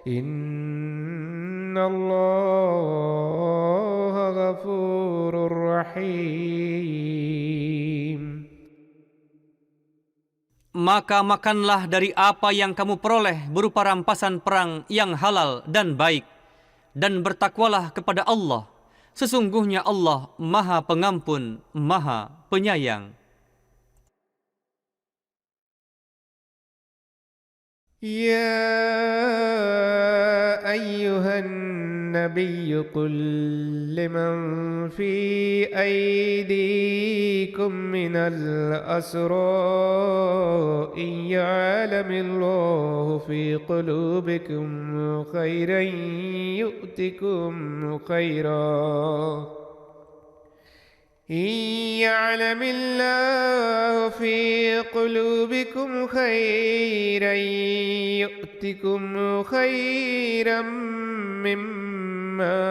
إن الله غفور رحيم. Maka makanlah dari apa yang kamu peroleh berupa rampasan perang yang halal dan baik. Dan bertakwalah kepada Allah. Sesungguhnya Allah Maha Pengampun, Maha Penyayang. يا أيها النبي قل لمن في أيديكم من الأسرى إن يعلم الله في قلوبكم خيرا يؤتكم خيرا إن يعلم الله في قلوبكم خيرا يؤتكم خيرا مما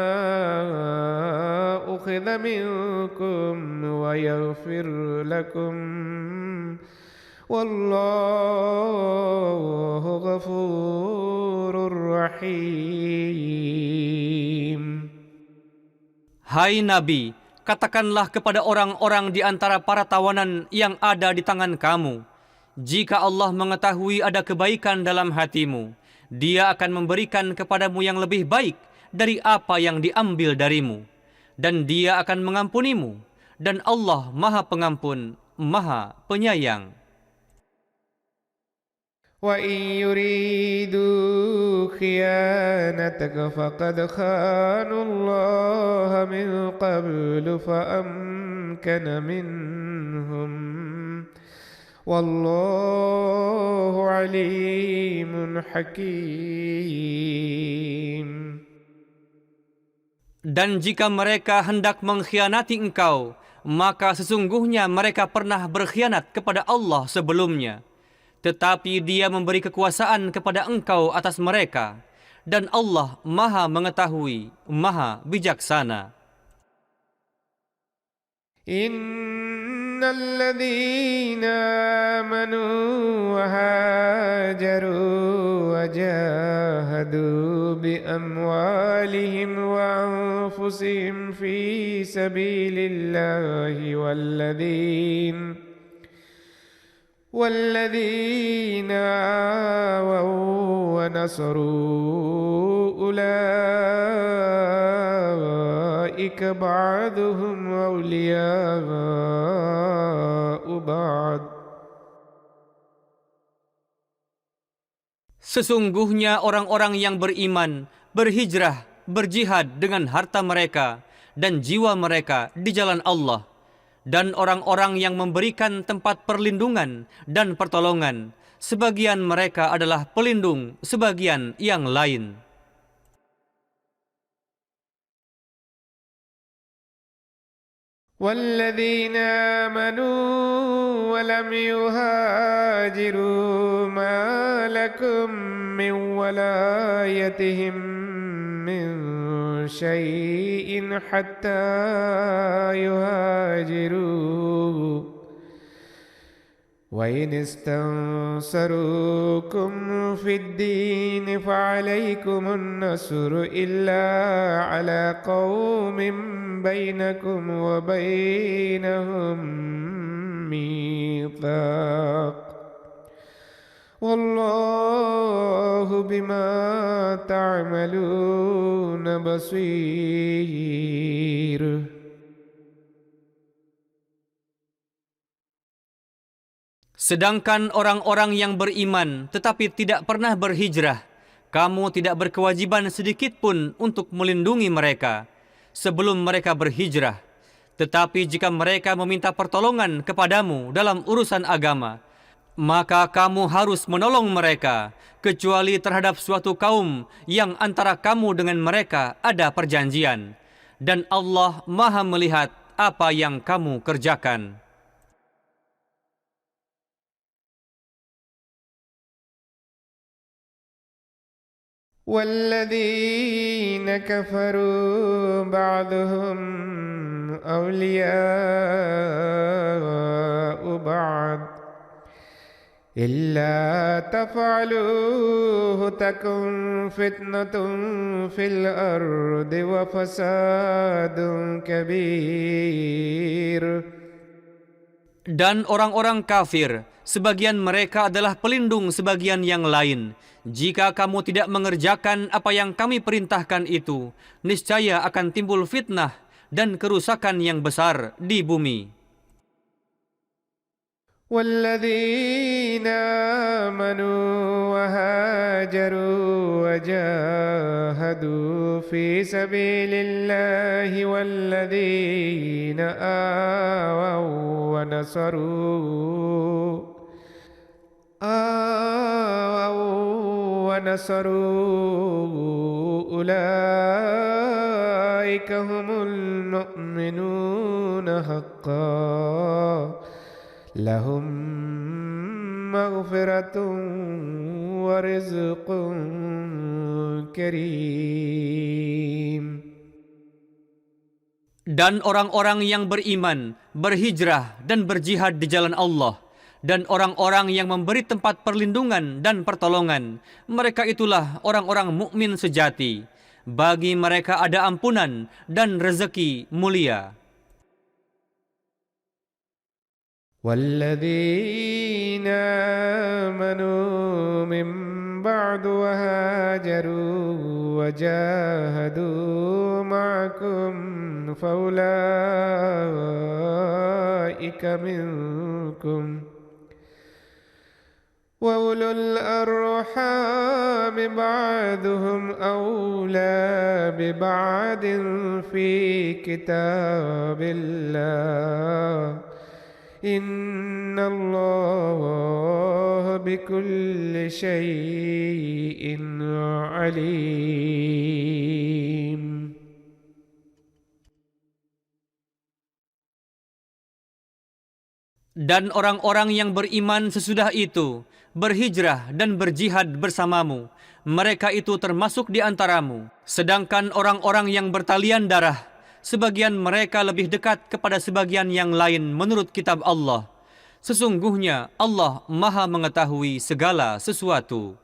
أخذ منكم ويغفر لكم والله غفور رحيم. Hai Nabi, katakanlah kepada orang-orang di antara para tawanan yang ada di tangan kamu, jika Allah mengetahui ada kebaikan dalam hatimu, Dia akan memberikan kepadamu yang lebih baik dari apa yang diambil darimu, dan Dia akan mengampunimu, dan Allah Maha Pengampun, Maha Penyayang. وَإِنْ يُرِيدُوا خِيَانَتَكَ فَقَدْ خَانُوا اللَّهَ مِنْ قَبْلُ فَأَمْكَنَ مِنْهُمْ وَاللَّهُ عَلِيمٌ حَكِيمٌ. Dan jika mereka hendak mengkhianati engkau, maka sesungguhnya mereka pernah berkhianat kepada Allah sebelumnya. Tetapi Dia memberi kekuasaan kepada engkau atas mereka, dan Allah Maha Mengetahui, Maha Bijaksana. إِنَّ الذين آمنوا وهاجروا وجاهدوا بأموالهم وأنفسهم في سبيل الله والذين آووا ونصروا أولئك بعضهم أولياء بعض. Sesungguhnya orang-orang yang beriman, berhijrah, berjihad dengan harta mereka dan jiwa mereka di jalan Allah, dan orang-orang yang memberikan tempat perlindungan dan pertolongan, sebagian mereka adalah pelindung sebagian yang lain. والذين آمنوا ولم يهاجروا ما لكم من ولايتهم من شيء حتى يهاجروا وإن استنصروكم في الدين فعليكم النصر إلا على قوم بينكم وبينهم ميثاق والله بما تعملون بصير. Sedangkan orang-orang yang beriman tetapi tidak pernah berhijrah, kamu tidak berkewajiban sedikit pun untuk melindungi mereka sebelum mereka berhijrah. Tetapi jika mereka meminta pertolongan kepadamu dalam urusan agama, maka kamu harus menolong mereka, kecuali terhadap suatu kaum yang antara kamu dengan mereka ada perjanjian. Dan Allah Maha melihat apa yang kamu kerjakan. والذين كفروا بعضهم أولياء بعض إلا تفعلوه تكن فتنة في الأرض وفساد كبير. Dan orang-orang kafir, sebagian mereka adalah pelindung sebagian yang lain. Jika kamu tidak mengerjakan apa yang kami perintahkan itu, niscaya akan timbul fitnah dan kerusakan yang besar di bumi. والذين آمنوا وهاجروا وجاهدوا في سبيل الله والذين آووا ونصروا أولئك هم المؤمنون حقا لهم مغفرة ورزق كريم. Dan orang-orang yang beriman, berhijrah dan berjihad di jalan Allah, dan orang-orang yang memberi tempat perlindungan dan pertolongan, mereka itulah orang-orang mukmin sejati. Bagi mereka ada ampunan dan rezeki mulia. والذين آمنوا من بعد وهاجروا وجاهدوا معكم فأولئك منكم وأولو الأرحام بعضهم أولى ببعض في كتاب الله إن الله بكل شيء عليم. Dan orang-orang yang beriman sesudah itu berhijrah dan berjihad bersamamu, mereka itu termasuk di antaramu. Sedangkan orang-orang yang bertalian darah, sebagian mereka lebih dekat kepada sebagian yang lain menurut kitab Allah. Sesungguhnya Allah Maha mengetahui segala sesuatu.